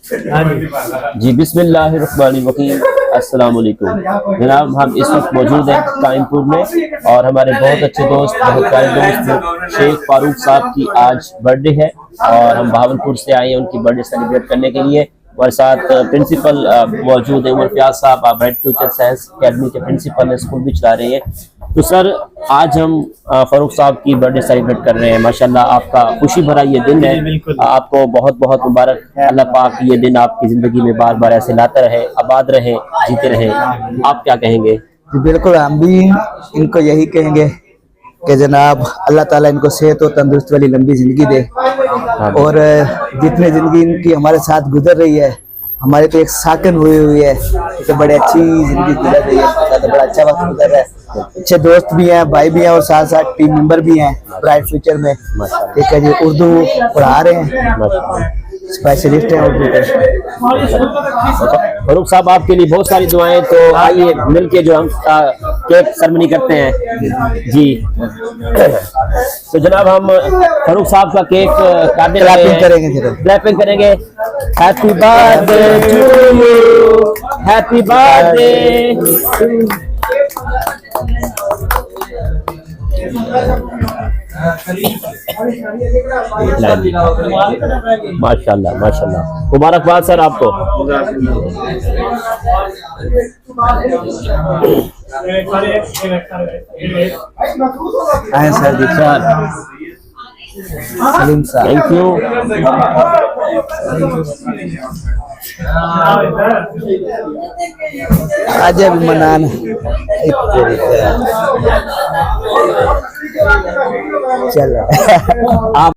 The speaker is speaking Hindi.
जी बिस्मिल्लाहिर्रहमानिर्रहीम। अस्सलाम वालेकुम जनाब, हम इस वक्त मौजूद हैं काइमपुर में और हमारे बहुत अच्छे दोस्त, बहुत प्यारे दोस्त शेख फारूक साहब की आज बर्थडे है और हम बहावलपुर से आए हैं उनकी बर्थडे सेलिब्रेट करने के लिए। हमारे साथ प्रिंसिपल मौजूद है, उमर फयाज साहब, आप ब्राइट फ्यूचर साइंस अकेडमी के प्रिंसिपल हैं, स्कूल भी चला रहे हैं। तो सर आज हम फारूक साहब की बर्थडे सेलिब्रेट कर रहे हैं। माशाल्लाह आपका खुशी भरा ये दिन है, आपको बहुत बहुत मुबारक है। अल्लाह पाक ये दिन आपकी ज़िंदगी में बार बार ऐसे लाता रहे, आबाद रहे, जीते रहे। आप क्या कहेंगे? बिल्कुल, हम भी इनको यही कहेंगे कि जनाब अल्लाह ताला इनको सेहत और तंदुरुस्ती वाली लंबी ज़िंदगी दे और जितनी ज़िंदगी इनकी हमारे साथ गुजर रही है, हमारे तो एक साकन हुई है, तो बड़े अच्छी ज़िंदगी गुजर रही है, तो बड़ा अच्छा वक्त गुजर रहा है। अच्छे दोस्त भी हैं, भाई भी हैं और साथ साथ टीम मेंबर भी हैं ब्राइट फ्यूचर में। ठीक है जी, उर्दू पढ़ा रहे हैं, स्पेशलिस्ट हैं उर्दू के। फारूक साहब आपके लिए बहुत सारी दुआएं, तो आइए मिलके जो हम केक सेरेमनी करते हैं जी। तो जनाब हम फारूक साहब का केक काटने करेंगे, क्लैपिंग करेंगे। Happy birthday to you, happy birthday. माशाल्लाह माशाल्लाह, मुबारकबाद सर आपको। सर जी, सलीम साहब, थैंक यू। आज भी मनान चलो।